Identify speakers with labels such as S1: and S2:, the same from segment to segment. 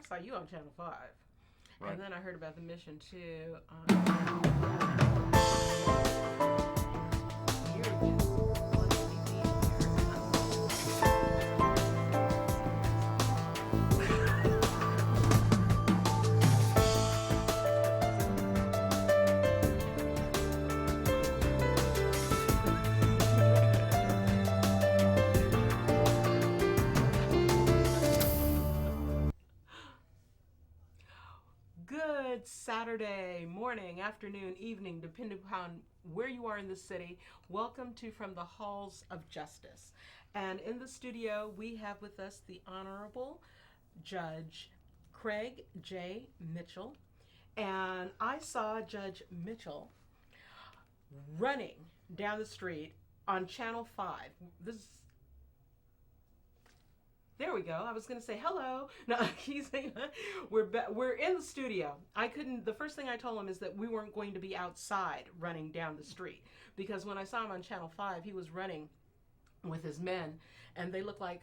S1: saw you on Channel 5.
S2: Right.
S1: And then I heard about the mission too. Good Saturday morning, afternoon, evening, depending upon where you are in the city. Welcome to From the Halls of Justice. And in the studio, we have with us the Honorable Judge Craig J. Mitchell. And I saw Judge Mitchell running down the street on Channel 5. There we go. I was going to say hello. No, we're in the studio. The first thing I told him is that we weren't going to be outside running down the street, because when I saw him on Channel 5, he was running with his men, and they looked like,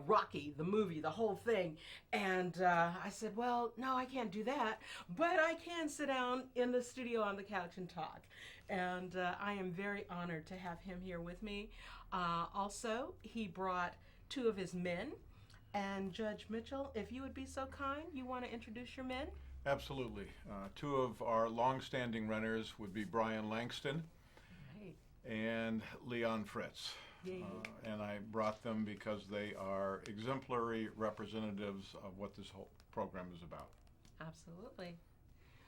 S1: Rocky, the movie, the whole thing. And I said, well, no, I can't do that, but I can sit down in the studio on the couch and talk. And I am very honored to have him here with me. Also, he brought two of his men. And Judge Mitchell, if you would be so kind, you want to introduce your men?
S2: Absolutely. Two of our long-standing runners would be Brian Langston
S1: Right.
S2: and Leon Fritz. And I brought them because they are exemplary representatives of what this whole program is about.
S1: Absolutely.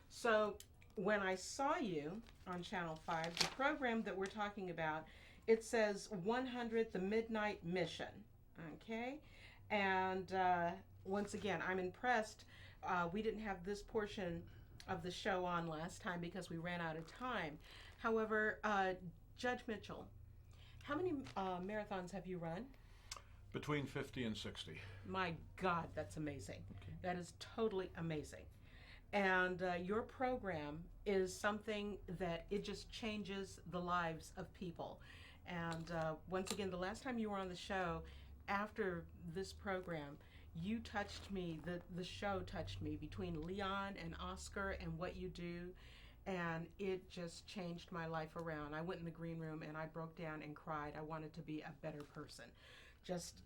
S1: So when I saw you on Channel 5, the program that we're talking about, it says 100 The Midnight Mission. Okay? And once again, I'm impressed. We didn't have this portion of the show on last time because we ran out of time. However, Judge Mitchell, how many marathons have you run?
S2: Between 50 and 60.
S1: My God, that's amazing.
S2: Okay.
S1: That is totally amazing. And your program is something that it just changes the lives of people. And once again, the last time you were on the show, after this program, you touched me, the show touched me, between Leon and Oscar and what you do, and it just changed my life around. I went in the green room and I broke down and cried. I wanted to be a better person.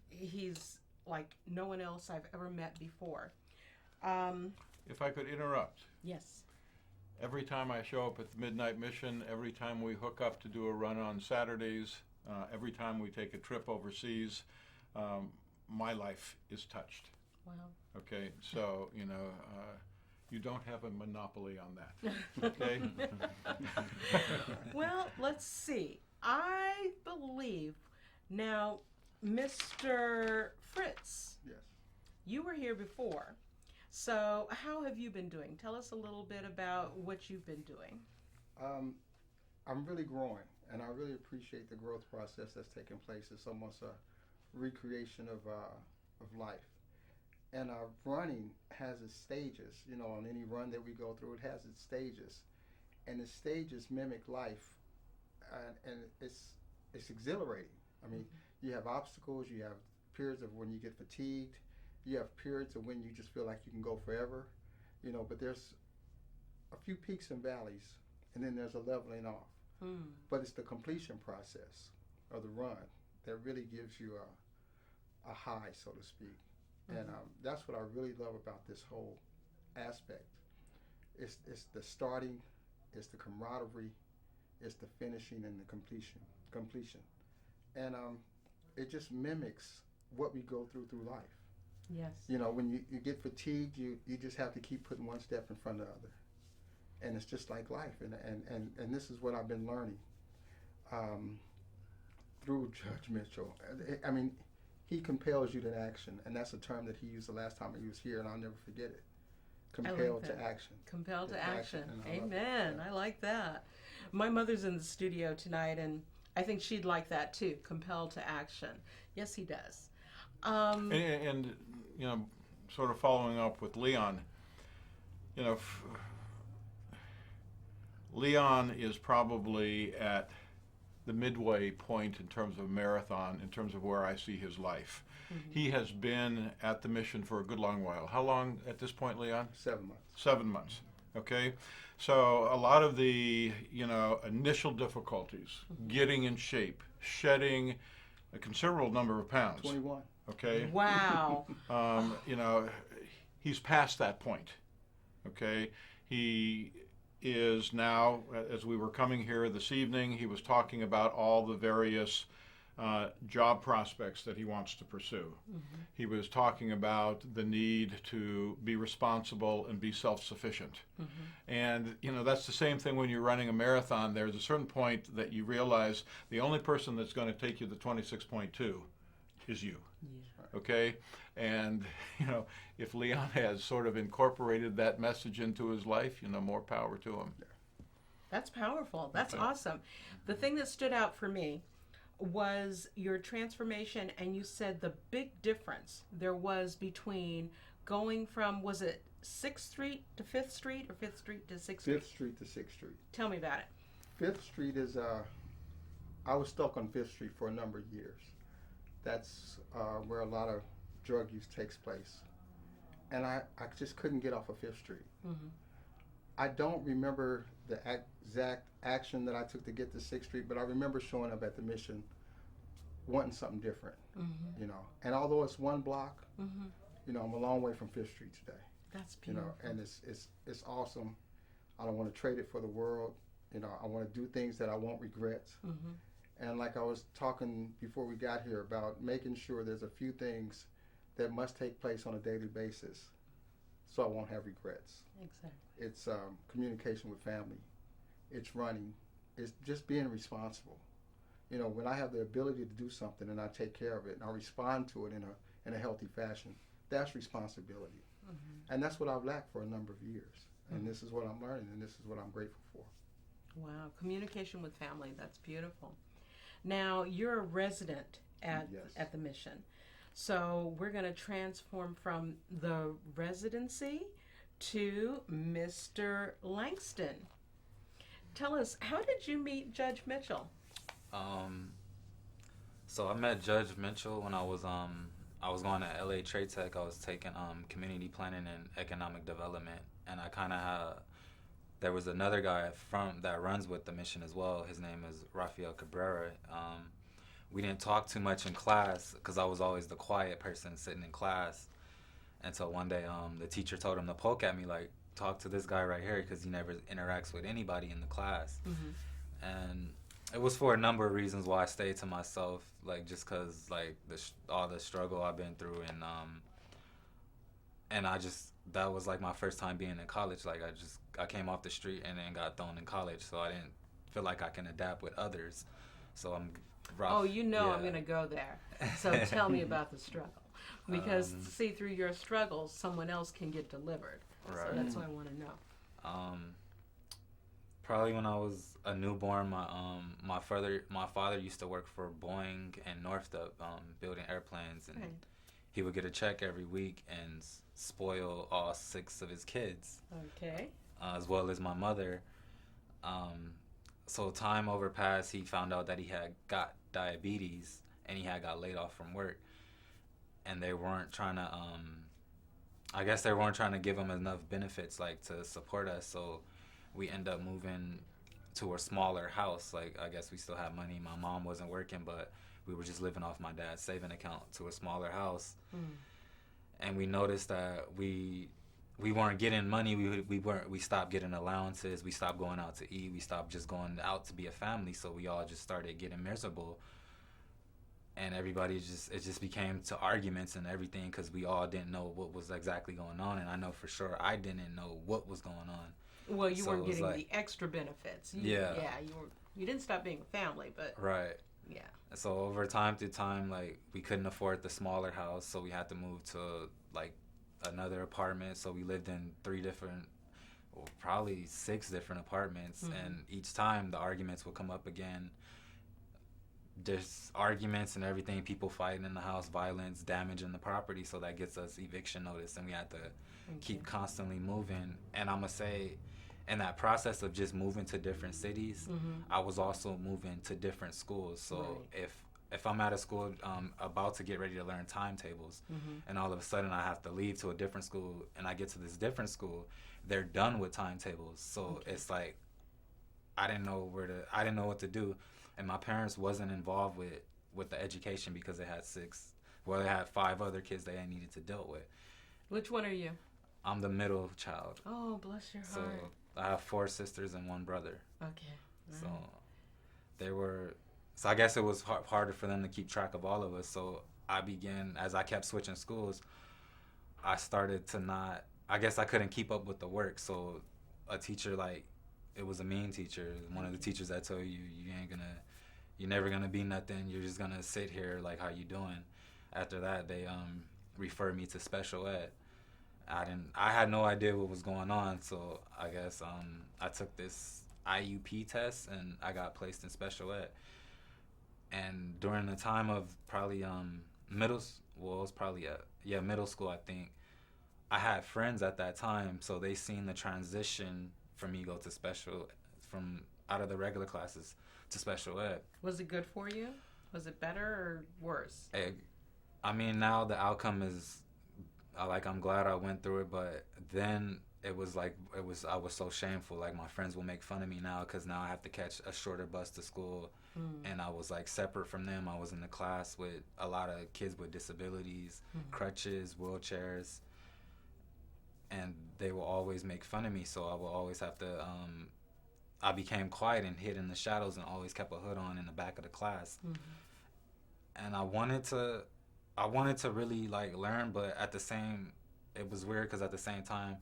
S1: He's like no one else I've ever met before.
S2: If I could interrupt.
S1: Yes.
S2: Every time I show up at the Midnight Mission, every time we hook up to do a run on Saturdays, every time we take a trip overseas, my life is touched.
S1: Wow.
S2: Okay, so, you don't have a monopoly on that, okay?
S1: Well, let's see. I believe now, Mr. Fritz.
S3: Yes.
S1: You were here before. So how have you been doing? Tell us a little bit about what you've been doing.
S3: I'm really growing, and I really appreciate the growth process that's taking place. It's almost a recreation of life. And running has its stages. On any run that we go through, it has its stages. And the stages mimic life, and it's exhilarating. I mean, you have obstacles, you have periods of when you get fatigued, you have periods of when you just feel like you can go forever, but there's a few peaks and valleys, and then there's a leveling off. But it's the completion process of the run that really gives you a high, so to speak. And that's what I really love about this whole aspect. It's the starting, it's the camaraderie, it's the finishing and the completion. And it just mimics what we go through life.
S1: Yes.
S3: When you get fatigued, you just have to keep putting one step in front of the other. And it's just like life. And this is what I've been learning through Judge Mitchell. I mean, he compels you to action. And that's a term that he used the last time he was here, and I'll never forget it. Compelled to action.
S1: Compelled to action.
S3: Amen.
S1: I like that. My mother's in the studio tonight, and I think she'd like that too. Compelled to action. Yes, he does.
S2: And sort of following up with Leon, Leon is probably at the midway point in terms of marathon, in terms of where I see his life.
S1: Mm-hmm.
S2: He has been at the mission for a good long while. How long at this point, Leon?
S3: 7 months.
S2: 7 months. Okay, so a lot of the initial difficulties, getting in shape, shedding a considerable number of pounds.
S3: 21.
S2: Okay.
S1: Wow.
S2: He's past that point. Okay, he is now, as we were coming here this evening, he was talking about all the various job prospects that he wants to pursue.
S1: Mm-hmm.
S2: He was talking about the need to be responsible and be self-sufficient.
S1: Mm-hmm.
S2: And, that's the same thing when you're running a marathon. There's a certain point that you realize the only person that's going to take you to 26.2 is you.
S1: Yeah.
S2: Okay? And, if Leon has sort of incorporated that message into his life, more power to him.
S1: That's powerful. That's
S2: Okay.
S1: awesome. The thing that stood out for me was your transformation, and you said the big difference there was between going from, was it 6th Street to 5th Street or 5th Street to 6th Street?
S3: 5th Street to 6th Street.
S1: Tell me about it.
S3: 5th Street is, I was stuck on 5th Street for a number of years. That's where a lot of drug use takes place. And I just couldn't get off of 5th Street.
S1: Mm-hmm.
S3: I don't remember the exact action that I took to get to 6th Street, but I remember showing up at the mission wanting something different,
S1: Mm-hmm.
S3: And although it's one block,
S1: Mm-hmm.
S3: I'm a long way from 5th Street today,
S1: That's beautiful.
S3: and it's awesome. I don't want to trade it for the world. I want to do things that I won't regret.
S1: Mm-hmm.
S3: And like I was talking before we got here about making sure there's a few things that must take place on a daily basis so I won't have regrets.
S1: Exactly.
S3: It's communication with family. It's running. It's just being responsible. When I have the ability to do something and I take care of it and I respond to it in a healthy fashion, that's responsibility.
S1: Mm-hmm.
S3: And that's what I've lacked for a number of years. And
S1: Mhm.
S3: this is what I'm learning, and this is what I'm grateful for.
S1: Wow. Communication with family. That's beautiful. Now, you're a resident at
S3: Yes.
S1: the mission. So we're going to transform from the residency to Mr. Langston. Tell us, how did you meet Judge Mitchell?
S4: So I met Judge Mitchell when I was going to LA Trade Tech. I was taking community planning and economic development, and I kind of had. There was another guy that runs with the mission as well. His name is Rafael Cabrera. We didn't talk too much in class because I was always the quiet person sitting in class. Until one day, the teacher told him to poke at me, like, talk to this guy right here because he never interacts with anybody in the class.
S1: Mm-hmm.
S4: And it was for a number of reasons why I stayed to myself, like just because like all the struggle I've been through, and that was like my first time being in college. Like I came off the street and then got thrown in college, so I didn't feel like I can adapt with others. So I'm rough.
S1: Oh,
S4: Yeah.
S1: I'm going to go there. So tell me about the struggle. Because see, through your struggles, someone else can get delivered.
S4: Right.
S1: So that's what I want to know.
S4: Probably when I was a newborn, my father used to work for Boeing and Northrop, building airplanes, and
S1: Right.
S4: he would get a check every week and spoil all 6 of his kids,
S1: Okay.
S4: as well as my mother. So time overpassed, he found out that he had got diabetes and he had got laid off from work, and they weren't trying to I guess they weren't trying to give him enough benefits like to support us, so we end up moving to a smaller house. Like, I guess we still had money. My mom wasn't working, but we were just living off my dad's saving account, to a smaller house. And we noticed that we weren't getting money. We stopped getting allowances. We stopped going out to eat. We stopped just going out to be a family. So we all just started getting miserable. And everybody it just became to arguments and everything because we all didn't know what was exactly going on. And I know for sure I didn't know what was going on.
S1: Well, you
S4: So
S1: weren't
S4: it was
S1: getting
S4: like-
S1: the extra benefits.
S4: Yeah.
S1: You didn't stop being a family, but
S4: Right.
S1: yeah.
S4: So over time, like, we couldn't afford the smaller house, so we had to move to, like, another apartment. So we lived in probably 6 different apartments. And each time the arguments would come up again. There's arguments and everything, people fighting in the house, violence, damaging the property. So that gets us eviction notice, and we had to keep constantly moving. And I'm going to say, in that process of just moving to different cities,
S1: Mm-hmm.
S4: I was also moving to different schools. So
S1: Right.
S4: if I'm at a school about to get ready to learn timetables,
S1: Mm-hmm.
S4: and all of a sudden I have to leave to a different school, and I get to this different school, they're done with timetables. So
S1: Okay.
S4: it's like I didn't know what to do, and my parents wasn't involved with the education because they had 5 other kids they needed to deal with.
S1: Which one are you?
S4: I'm the middle child,
S1: Oh, bless your
S4: so
S1: heart.
S4: I have 4 sisters and 1 brother.
S1: Okay.
S4: So they were. So I guess it was harder for them to keep track of all of us. So I began, as I kept switching schools, I started to not. I guess I couldn't keep up with the work. So a teacher, like, it was a mean teacher. One of the teachers that told you you're never gonna be nothing. You're just gonna sit here, like, how you doing. After that, they referred me to special ed. I had no idea what was going on. So I guess I took this IUP test and I got placed in special ed. And during the time of probably middle school, I think, I had friends at that time, so they seen the transition for me go to from out of the regular classes to special ed.
S1: Was it good for you? Was it better or worse?
S4: I mean, now the outcome is, I'm glad I went through it, but then I was so shameful. Like, my friends will make fun of me now because now I have to catch a shorter bus to school. And I was, like, separate from them. I was in the class with a lot of kids with disabilities, crutches, wheelchairs, and they will always make fun of me. So I will always have to. I became quiet and hid in the shadows and always kept a hood on in the back of the class. And I wanted to really, like, learn, but it was weird because at the same time,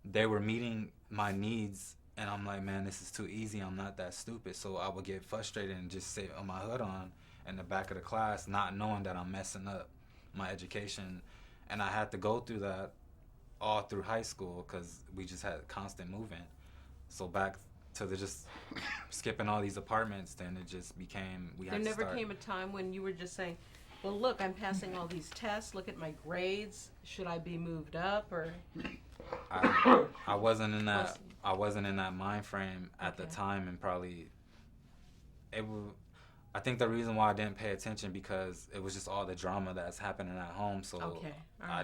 S4: they were meeting my needs. And I'm like, man, this is too easy. I'm not that stupid. So I would get frustrated and just sit on my hood on in the back of the class, not knowing that I'm messing up my education. And I had to go through that all through high school because we just had constant moving. So back to the just skipping all these apartments, then it just became,
S1: There never came a time when you were just saying, well, look, I'm passing all these tests. Look at my grades. Should I be moved up or?
S4: I wasn't in that mind frame at the time, and probably I think the reason why I didn't pay attention because it was just all the drama that's happening at home. So I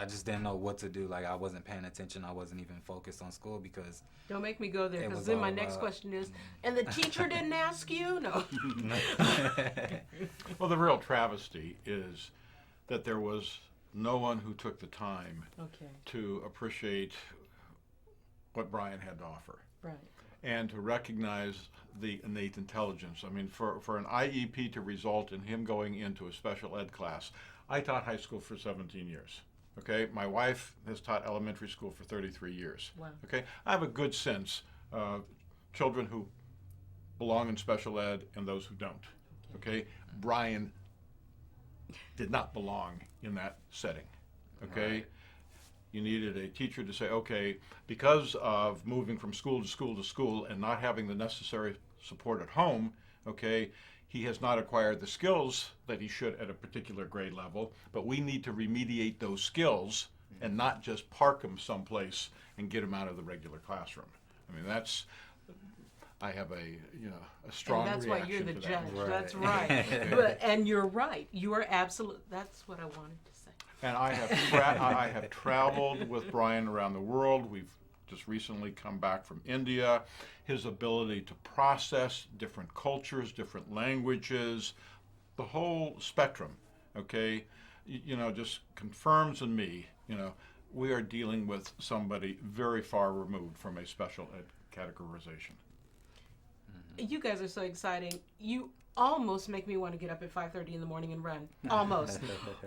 S4: just didn't know what to do. Like, I wasn't paying attention. I wasn't even focused on school because.
S1: Don't make me go there, because then my next question is, and the teacher didn't ask you? No.
S2: Well, the real travesty is that there was no one who took the time to appreciate what Brian had to offer.
S1: Right.
S2: And to recognize the innate intelligence. I mean, for an IEP to result in him going into a special ed class, I taught high school for 17 years. Okay, my wife has taught elementary school for 33 years.
S1: Wow.
S2: Okay, I have a good sense of children who belong in special ed and those who don't. Okay, Brian did not belong in that setting. Okay,
S4: Right.
S2: You needed a teacher to say, okay, because of moving from school to school to school and not having the necessary support at home, okay, he has not acquired the skills that he should at a particular grade level, but we need to remediate those skills and not just park him someplace and get him out of the regular classroom. I mean, I have a strong
S1: And that's
S2: reaction
S1: why you're the
S2: to
S1: judge.
S2: that.
S1: That's right. And you're right. You are absolute. That's what I wanted to say.
S2: And I have traveled with Brian around the world. We've just recently come back from India. His ability to process different cultures, different languages, the whole spectrum, okay, just confirms in me, we are dealing with somebody very far removed from a special ed categorization.
S1: You guys are so exciting. You almost make me want to get up at 5:30 in the morning and run. Almost.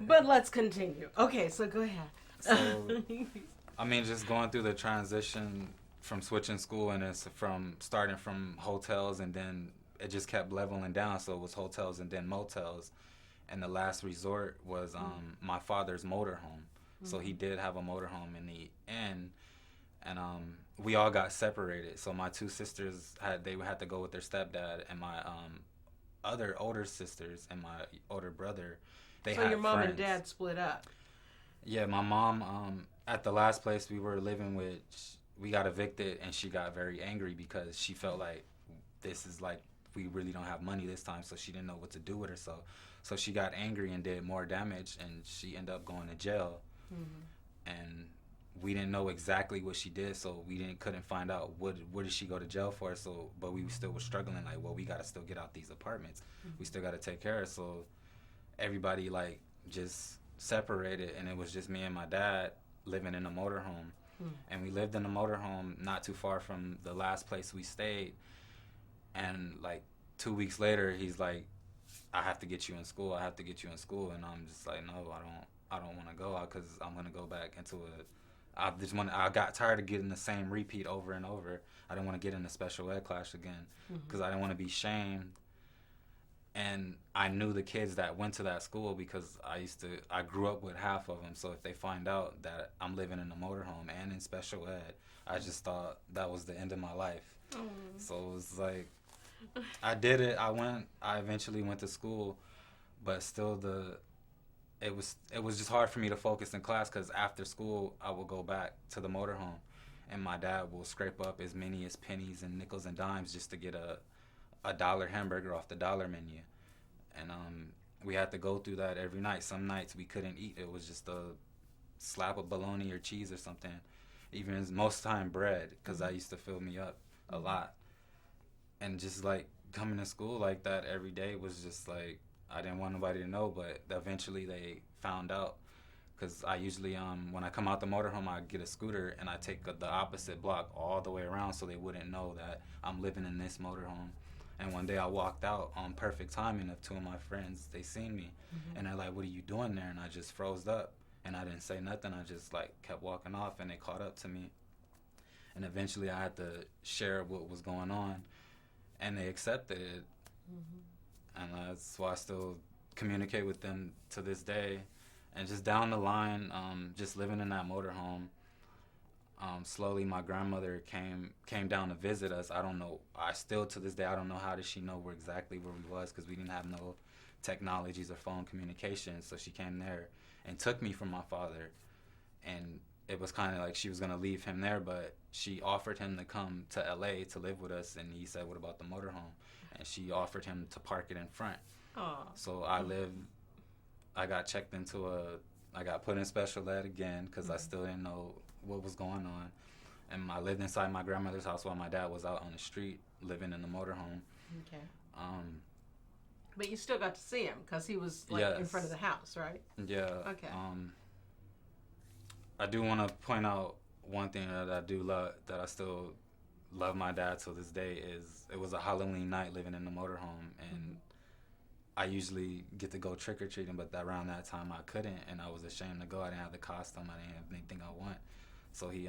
S1: But let's continue. Okay, so go ahead.
S4: So, I mean, just going through the transition from switching school, and it's from starting from hotels, and then it just kept leveling down. So it was hotels and then motels, and the last resort was my father's motorhome. So he did have a motorhome in the end, and we all got separated. So my 2 sisters had to go with their stepdad, and my other older sisters and my older brother, they had
S1: So your mom
S4: friends.
S1: and dad split up.
S4: Yeah, my mom, at the last place we were living with, we got evicted, and she got very angry because she felt like this is like we really don't have money this time, so she didn't know what to do with herself. So she got angry and did more damage, and she ended up going to jail. And we didn't know exactly what she did, so we couldn't find out what did she go to jail for. So, but we still were struggling. Like, well, we gotta still get out these apartments. We still gotta take care of her. So everybody like just separated, and it was just me and my dad living in a motorhome. And we lived in a motorhome not too far from the last place we stayed. And like 2 weeks later, he's like, I have to get you in school. I have to get you in school. And I'm just like, no, I don't want to go out because I'm going to go back into I got tired of getting the same repeat over and over. I didn't want to get in a special ed class again because I didn't want to be shamed. And I knew the kids that went to that school because I grew up with half of them. So if they find out that I'm living in a motorhome and in special ed, I just thought that was the end of my life. So it was like, I did it. I eventually went to school, but still it was just hard for me to focus in class because after school I will go back to the motorhome, and my dad will scrape up as many as pennies and nickels and dimes just to get a $1 hamburger off the dollar menu. And we had to go through that every night. Some nights we couldn't eat. It was just a slab of bologna or cheese or something. Even most time bread, because that used to fill me up a lot. And just like coming to school like that every day was just like, I didn't want nobody to know, but eventually they found out. Because I usually, when I come out the motorhome, I get a scooter and I take the opposite block all the way around so they wouldn't know that I'm living in this motorhome. And one day I walked out on perfect timing of two of my friends. They seen me and they're like, what are you doing there? And I just froze up and I didn't say nothing. I just like kept walking off, and they caught up to me. And eventually I had to share what was going on, and they accepted it. And that's why I still communicate with them to this day. And just down the line, just living in that motorhome, slowly my grandmother came down to visit us. I don't know. I still to this day I don't know how did she know exactly where we was, because we didn't have no technologies or phone communication. So she came there and took me from my father, and it was kind of like she was gonna leave him there, but she offered him to come to LA to live with us, and he said, "What about the motorhome?" And she offered him to park it in front.
S1: Aww.
S4: So I got checked into I got put in special ed again because I still didn't know what was going on. And I lived inside my grandmother's house while my dad was out on the street living in the motorhome.
S1: Okay. But you still got to see him because he was like in front of the house, right?
S4: Yeah.
S1: Okay.
S4: I do want to point out one thing that I do love, that I still love my dad till this day, is it was a Halloween night living in the motorhome, and I usually get to go trick-or-treating, but around that time I couldn't, and I was ashamed to go. I didn't have the costume. I didn't have anything I want. So he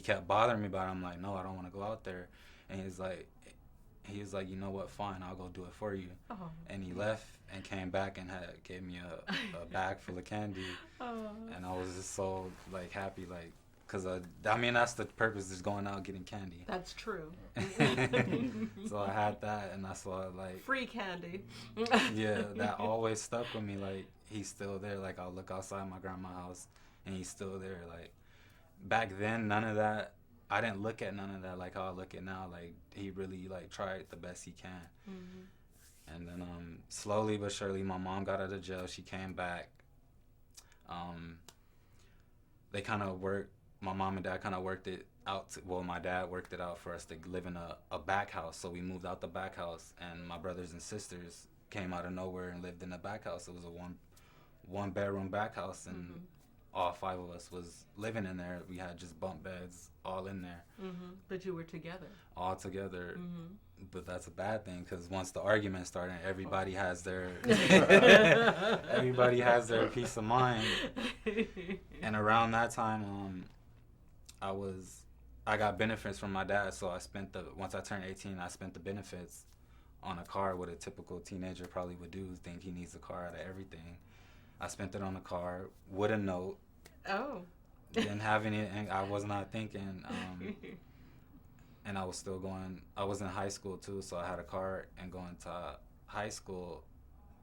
S4: kept bothering me about it. I'm like, no, I don't want to go out there. And he was like, you know what, fine, I'll go do it for you. Oh. And he left and came back and gave me a bag full of candy. Oh. And I was just so like happy, like, because I mean, that's the purpose, is going out getting candy.
S1: That's true.
S4: So I had that, and that's why, like,
S1: free candy.
S4: Yeah, that always stuck with me. Like, he's still there. Like, I'll look outside my grandma's house and he's still there. Like, back then, none of that, I didn't look at none of that like how I look at now. Like, he really like tried the best he can. And then slowly but surely my mom got out of jail. She came back. They kind of worked, my mom and dad kind of worked it out. My dad worked it out for us to live in a back house. So we moved out the back house, and my brothers and sisters came out of nowhere and lived in the back house. It was a one bedroom back house, and all five of us was living in there. We had just bunk beds all in there.
S1: But you were together.
S4: All together. But that's a bad thing, because once the argument started, everybody has their everybody has their peace of mind. And around that time, I got benefits from my dad. So once I turned 18, I spent the benefits on a car, what a typical teenager probably would do, think he needs a car out of everything. I spent it on a car with a note. Oh. Didn't have any, and I was not thinking. And I was still going, I was in high school too, so I had a car and going to high school.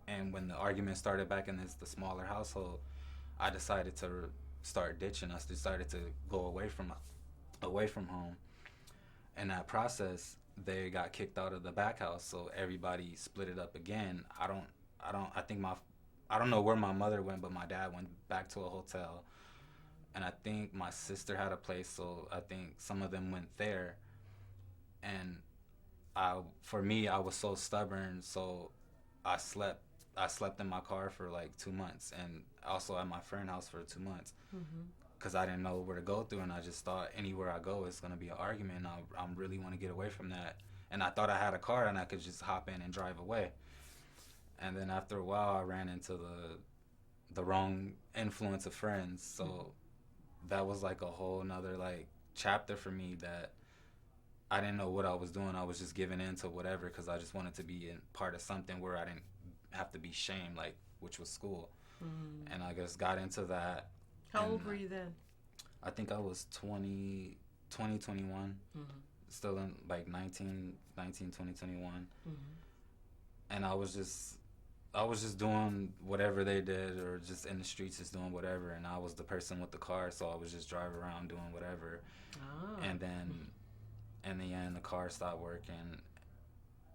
S4: And when the argument started back in the smaller household, I decided to start ditching us, decided to go away from away from home. In that process, they got kicked out of the back house, so everybody split it up again. I don't know where my mother went, but my dad went back to a hotel. And I think my sister had a place, so I think some of them went there. And for me, I was so stubborn, so I slept in my car for like 2 months, and also at my friend's house for 2 months, because I didn't know where to go through, and I just thought anywhere I go it's gonna be an argument. And I really want to get away from that, and I thought I had a car and I could just hop in and drive away. And then after a while, I ran into the wrong influence of friends, so that was like a whole nother like chapter for me that I didn't know what I was doing. I was just giving in to whatever because I just wanted to be in part of something where I didn't have to be shamed, like, which was school. And I just got into that.
S1: How old were you then?
S4: I think I was 21, still in like 19, 20, 21. And I was just doing whatever they did, or just in the streets just doing whatever, and I was the person with the car, so I was just driving around doing whatever. And then in the end, the car stopped working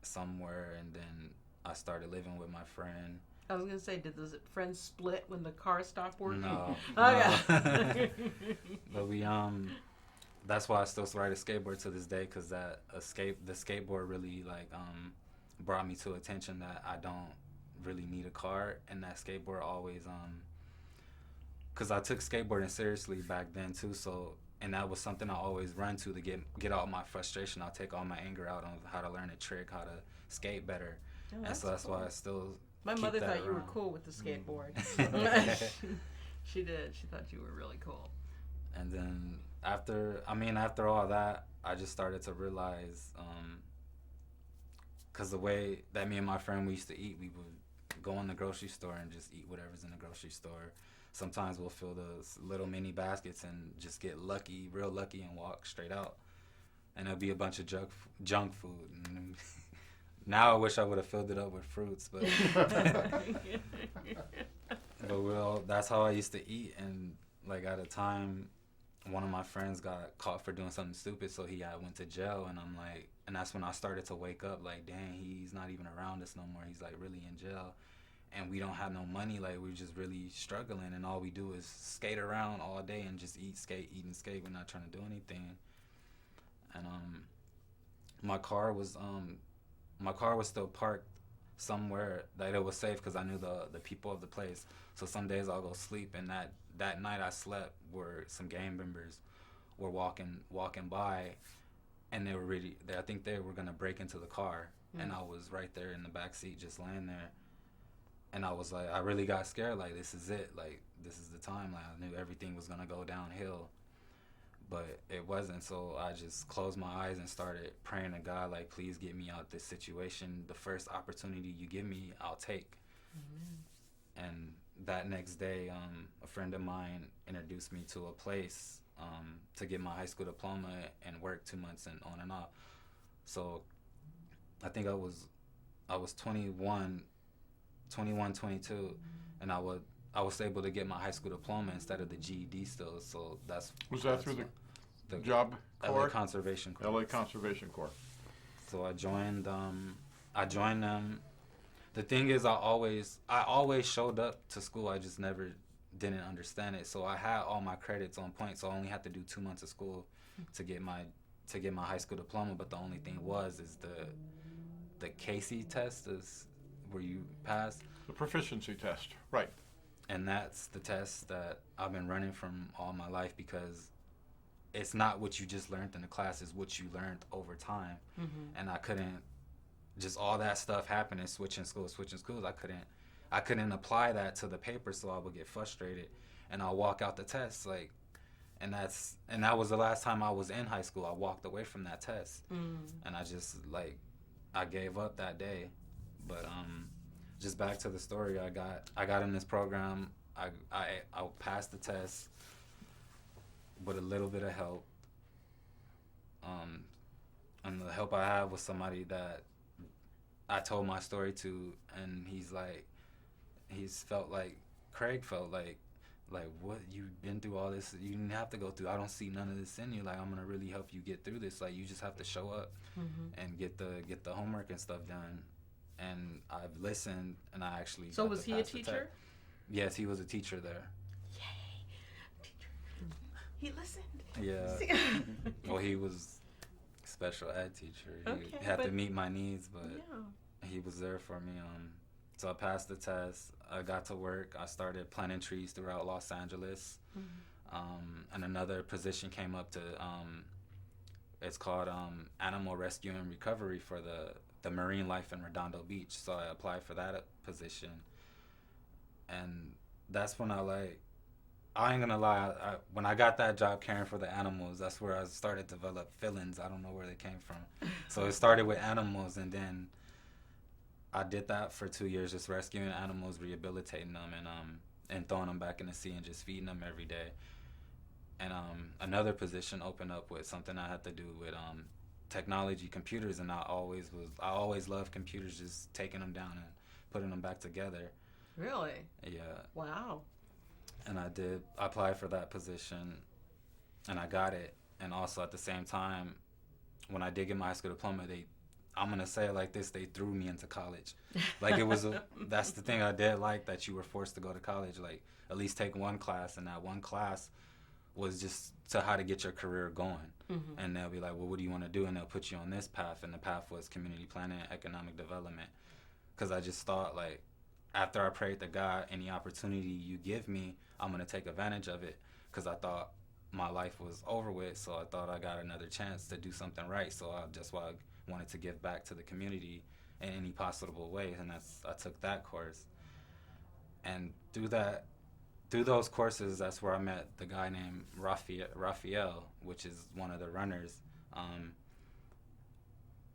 S4: somewhere, and then I started living with my friend.
S1: I was gonna say, did the friends split when the car stopped working?
S4: No.
S1: Okay.
S4: No. But we that's why I still ride a skateboard to this day, because the skateboard really like brought me to attention that I don't really need a car, and that skateboard always because I took skateboarding seriously back then too, so, and that was something I always run to get out my frustration. I'll take all my anger out on how to learn a trick, how to skate better. And so that's cool. Why I still
S1: my
S4: keep
S1: mother
S4: that
S1: thought
S4: around.
S1: You were cool with the skateboard. She did. She thought you were really cool.
S4: And then after all that, I just started to realize, because the way that me and my friend we used to eat, we would go in the grocery store and just eat whatever's in the grocery store. Sometimes we'll fill those little mini baskets and just get lucky, real lucky, and walk straight out. And it'll be a bunch of junk food. And now I wish I would have filled it up with fruits, but that's how I used to eat. And like at a time, one of my friends got caught for doing something stupid, so he went to jail. And I'm like, and that's when I started to wake up, like, dang, he's not even around us no more. He's like really in jail, and we don't have no money. Like, we're just really struggling, and all we do is skate around all day and just eat and skate. We're not trying to do anything. And my car was still parked somewhere that it was safe, because I knew the people of the place. So some days I'll go sleep, and that night I slept where some gang members were walking by, and they were I think they were gonna break into the car, and I was right there in the back seat just laying there, and I was like, I really got scared, like, this is it, like, this is the time. Like, I knew everything was gonna go downhill, but it wasn't. So I just closed my eyes and started praying to God, like, please get me out this situation. The first opportunity you give me, I'll take. And that next day, a friend of mine introduced me to a place to get my high school diploma and work 2 months and on and off. So I think I was 21, 22, and I was able to get my high school diploma instead of the GED still. So
S2: was that through the job corps?
S4: LA Conservation Corps.
S2: LA Conservation Corps.
S4: So I joined them. The thing is, I always showed up to school. I just never didn't understand it. So I had all my credits on point. So I only had to do 2 months of school to get my high school diploma. But the only thing is the Casey test is where you pass.
S2: The proficiency test, right?
S4: And that's the test that I've been running from all my life, because it's not what you just learned in the class, it's what you learned over time. And I couldn't, just all that stuff happening, switching schools, I couldn't apply that to the paper, so I would get frustrated and I'll walk out the test, like, and that was the last time I was in high school. I walked away from that test, and I just, like, I gave up that day. But just back to the story, I got in this program. I passed the test with a little bit of help. And the help I had was somebody that I told my story to, and Craig felt like like, what, you've been through all this, you didn't have to go through, I don't see none of this in you, like, I'm gonna really help you get through this, like, you just have to show up and get the homework and stuff done. And I've listened, and I actually
S1: So
S4: got
S1: was
S4: to
S1: he a
S4: pass the
S1: teacher?
S4: Yes, he was a teacher there.
S1: Yay, teacher. He listened.
S4: Yeah. Well, he was special ed teacher. He
S1: Okay,
S4: had to
S1: but-
S4: meet my needs, but
S1: Yeah.
S4: he was there for me. So I passed the test. I got to work. I started planting trees throughout Los Angeles. And another position came up to, it's called Animal Rescue and Recovery for the marine life in Redondo Beach. So I applied for that position. And that's when I ain't gonna lie, when I got that job caring for the animals, that's where I started to develop feelings. I don't know where they came from. So it started with animals, and then I did that for 2 years, just rescuing animals, rehabilitating them, and throwing them back in the sea and just feeding them every day. And another position opened up with something I had to do with technology, computers, and I always loved computers, just taking them down and putting them back together.
S1: Really?
S4: Yeah.
S1: Wow.
S4: And I applied for that position, and I got it. And also at the same time, when I did get my high school diploma, I'm gonna say it like this, they threw me into college. Like, it was that's the thing I did like, that you were forced to go to college, like at least take one class, and that one class was just to how to get your career going. And they'll be like, well, what do you want to do? And they'll put you on this path, and the path was community planning and economic development. Because I just thought, like, after I prayed to God, any opportunity you give me, I'm going to take advantage of it, because I thought my life was over with, so I thought I got another chance to do something right. So that's why I wanted to give back to the community in any possible way, and I took that course. And through those courses, that's where I met the guy named Raphael, which is one of the runners.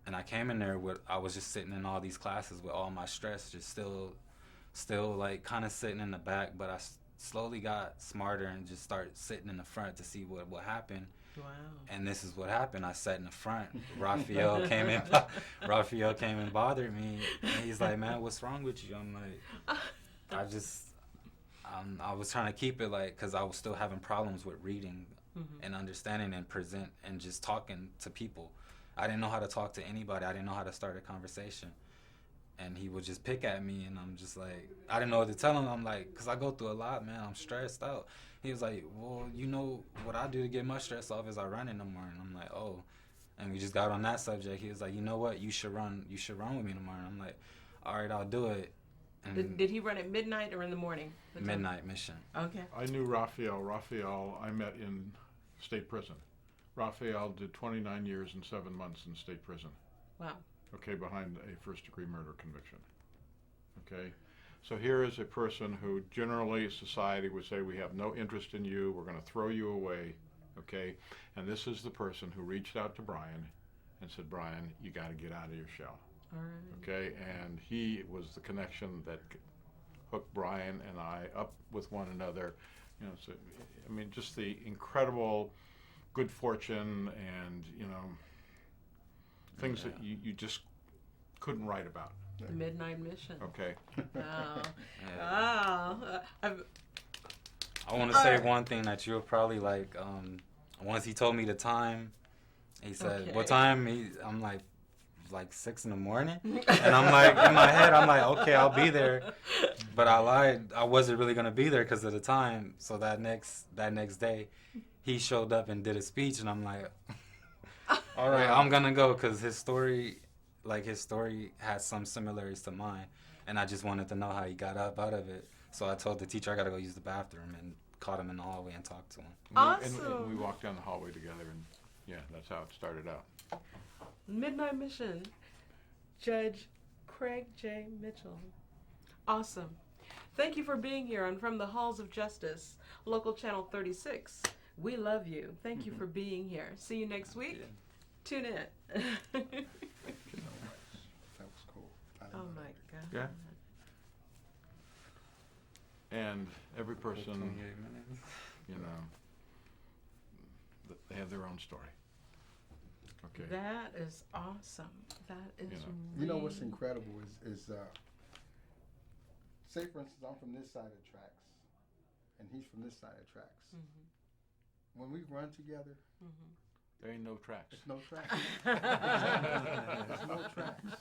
S4: And I came in there I was just sitting in all these classes with all my stress, just still like kind of sitting in the back, but I slowly got smarter and just started sitting in the front to see what happened.
S1: Wow. And
S4: this is what happened. I sat in the front. Raphael came and bothered me. And he's like, man, what's wrong with you? I'm like, I was trying to keep it, like, because I was still having problems with reading and understanding and present and just talking to people. I didn't know how to talk to anybody. I didn't know how to start a conversation. And he would just pick at me, and I'm just like, I didn't know what to tell him. I'm like, because I go through a lot, man. I'm stressed out. He was like, well, you know, what I do to get my stress off is I run in the morning. I'm like, oh. And we just got on that subject. He was like, you know what? You should run with me in the morning. I'm like, all right, I'll do it. And
S1: did he run at midnight or in the morning?
S4: midnight mission.
S1: Okay.
S2: I knew Raphael. Raphael I met in state prison. Raphael did 29 years and 7 months in state prison.
S1: Wow.
S2: Okay, behind a first-degree murder conviction. Okay, so here is a person who generally society would say, we have no interest in you, we're going to throw you away. Okay, and this is the person who reached out to Brian and said, Brian, you got to get out of your shell.
S1: All right.
S2: Okay, and he was the connection that hooked Brian and I up with one another. You know, so I mean, just the incredible good fortune and, you know, things that you just couldn't write about.
S1: The Midnight Mission.
S2: Okay.
S1: Wow.
S4: Yeah.
S1: Wow.
S4: I want to say one thing that you'll probably like. Once he told me the time, he said,
S1: Okay.
S4: what time? I'm like 6 in the morning. And I'm like, in my head, I'm like, okay, I'll be there. But I lied. I wasn't really going to be there because of the time. So that next day, he showed up and did a speech, and I'm like, all right, I'm going to go, because his story has some similarities to mine. And I just wanted to know how he got up out of it. So I told the teacher I got to go use the bathroom, and caught him in the hallway and talked to him.
S1: Awesome.
S2: And we walked down the hallway together, and yeah, that's how it started out.
S1: Midnight Mission. Judge Craig J. Mitchell. Awesome. Thank you for being here on From the Halls of Justice, Local Channel 36. We love you. Thank you for being here. See you next week.
S4: Yeah.
S1: Tune in.
S3: That was cool. I didn't
S1: Oh
S3: know
S1: my
S3: that.
S1: God.
S2: Yeah. And every person,
S4: 28 minutes.
S2: you know, they have their own story. Okay.
S1: That is awesome. That is
S3: You know what's
S1: really-
S3: incredible is say for instance, I'm from this side of the tracks, and he's from this side of the tracks.
S1: Mm-hmm.
S3: When we run together,
S2: There ain't no tracks.
S3: there's no tracks. There's no tracks.